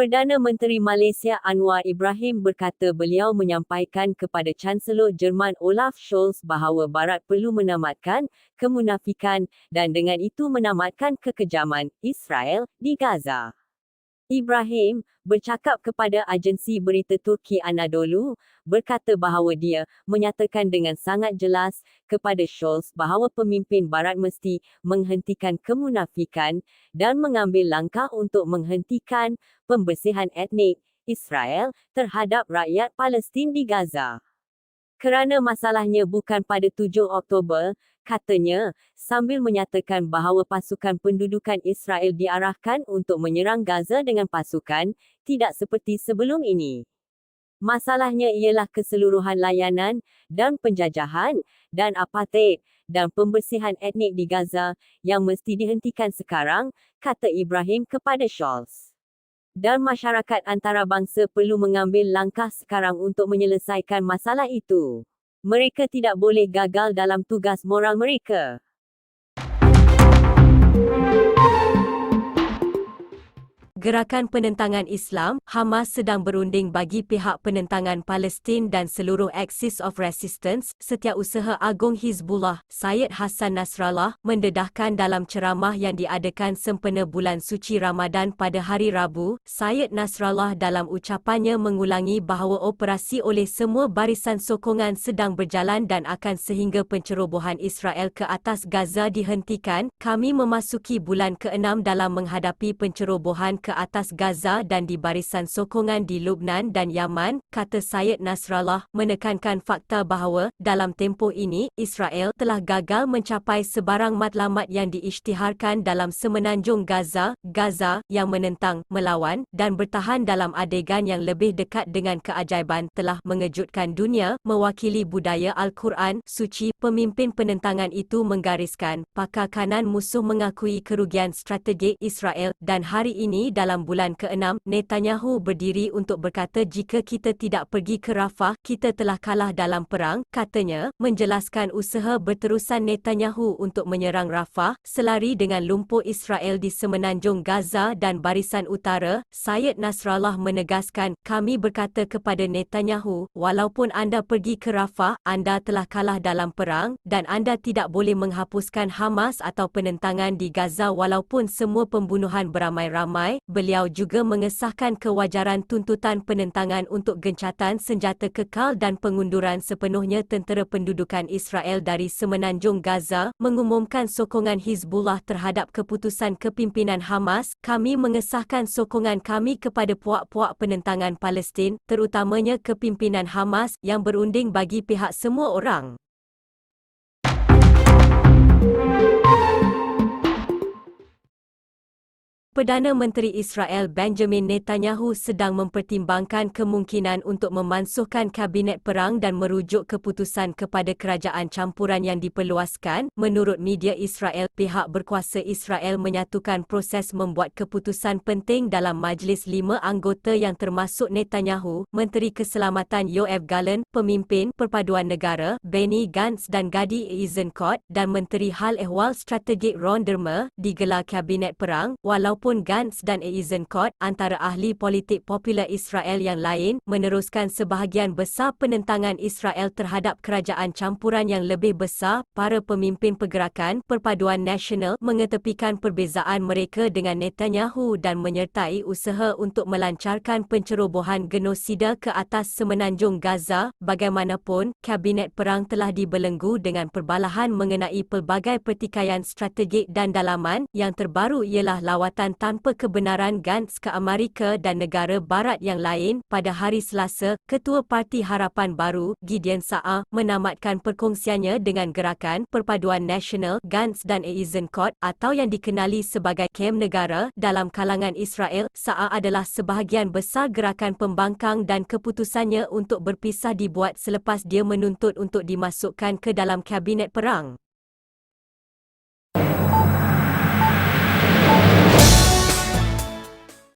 Perdana Menteri Malaysia Anwar Ibrahim berkata beliau menyampaikan kepada Chancellor Jerman Olaf Scholz bahawa Barat perlu menamatkan kemunafikan dan dengan itu menamatkan kekejaman Israel di Gaza. Ibrahim, bercakap kepada agensi berita Turki Anadolu, berkata bahawa dia menyatakan dengan sangat jelas kepada Scholz bahawa pemimpin Barat mesti menghentikan kemunafikan dan mengambil langkah untuk menghentikan pembersihan etnik Israel terhadap rakyat Palestin di Gaza. Kerana masalahnya bukan pada 7 Oktober, katanya, sambil menyatakan bahawa pasukan pendudukan Israel diarahkan untuk menyerang Gaza dengan pasukan, tidak seperti sebelum ini. Masalahnya ialah keseluruhan layanan dan penjajahan dan apartheid dan pembersihan etnik di Gaza yang mesti dihentikan sekarang, kata Ibrahim kepada Scholz. Dan masyarakat antarabangsa perlu mengambil langkah sekarang untuk menyelesaikan masalah itu. Mereka tidak boleh gagal dalam tugas moral mereka. Gerakan Penentangan Islam, Hamas sedang berunding bagi pihak penentangan Palestin dan seluruh Axis of Resistance, Setiausaha Agung Hizbullah, Syed Hassan Nasrallah, mendedahkan dalam ceramah yang diadakan sempena bulan suci Ramadan pada hari Rabu. Syed Nasrallah dalam ucapannya mengulangi bahawa operasi oleh semua barisan sokongan sedang berjalan dan akan sehingga pencerobohan Israel ke atas Gaza dihentikan. Kami memasuki bulan ke-6 dalam menghadapi pencerobohan ke atas Gaza dan di barisan sokongan di Lubnan dan Yaman, kata Syed Nasrallah, menekankan fakta bahawa, dalam tempoh ini, Israel telah gagal mencapai sebarang matlamat yang diisytiharkan dalam semenanjung Gaza, yang menentang, melawan, dan bertahan dalam adegan yang lebih dekat dengan keajaiban telah mengejutkan dunia, mewakili budaya Al-Quran suci. Pemimpin penentangan itu menggariskan, pakar kanan musuh mengakui kerugian strategik Israel dan hari ini dalam bulan ke-6, Netanyahu berdiri untuk berkata jika kita tidak pergi ke Rafah, kita telah kalah dalam perang, katanya, menjelaskan usaha berterusan Netanyahu untuk menyerang Rafah, selari dengan lumpur Israel di semenanjung Gaza dan barisan utara. Syed Nasrallah menegaskan, kami berkata kepada Netanyahu, walaupun anda pergi ke Rafah, anda telah kalah dalam perang, dan anda tidak boleh menghapuskan Hamas atau penentangan di Gaza walaupun semua pembunuhan beramai-ramai. Beliau juga mengesahkan kewajaran tuntutan penentangan untuk gencatan senjata kekal dan pengunduran sepenuhnya tentera pendudukan Israel dari semenanjung Gaza, mengumumkan sokongan Hizbullah terhadap keputusan kepimpinan Hamas. Kami mengesahkan sokongan kami kepada puak-puak penentangan Palestin, terutamanya kepimpinan Hamas, yang berunding bagi pihak semua orang. Perdana Menteri Israel Benjamin Netanyahu sedang mempertimbangkan kemungkinan untuk memansuhkan Kabinet Perang dan merujuk keputusan kepada kerajaan campuran yang diperluaskan. Menurut media Israel, pihak berkuasa Israel menyatukan proses membuat keputusan penting dalam majlis 5 anggota yang termasuk Netanyahu, Menteri Keselamatan Yoav Gallant, Pemimpin Perpaduan Negara Benny Gantz dan Gadi Eisenkot, dan Menteri Hal Ehwal Strategik Ron Dermer, digelar Kabinet Perang. Walaupun Gantz dan Eisenkot, antara ahli politik popular Israel yang lain, meneruskan sebahagian besar penentangan Israel terhadap kerajaan campuran yang lebih besar, para pemimpin pergerakan Perpaduan Nasional mengetepikan perbezaan mereka dengan Netanyahu dan menyertai usaha untuk melancarkan pencerobohan genosida ke atas semenanjung Gaza. Bagaimanapun, Kabinet Perang telah dibelenggu dengan perbalahan mengenai pelbagai pertikaian strategik dan dalaman. Yang terbaru ialah lawatan tanpa kebenaran Gantz ke Amerika dan negara barat yang lain. Pada hari Selasa, Ketua Parti Harapan Baru, Gideon Saar, menamatkan perkongsiannya dengan Gerakan Perpaduan Nasional. Gantz dan Eisenkot, atau yang dikenali sebagai Kem Negara dalam kalangan Israel. Saar adalah sebahagian besar gerakan pembangkang dan keputusannya untuk berpisah dibuat selepas dia menuntut untuk dimasukkan ke dalam Kabinet Perang.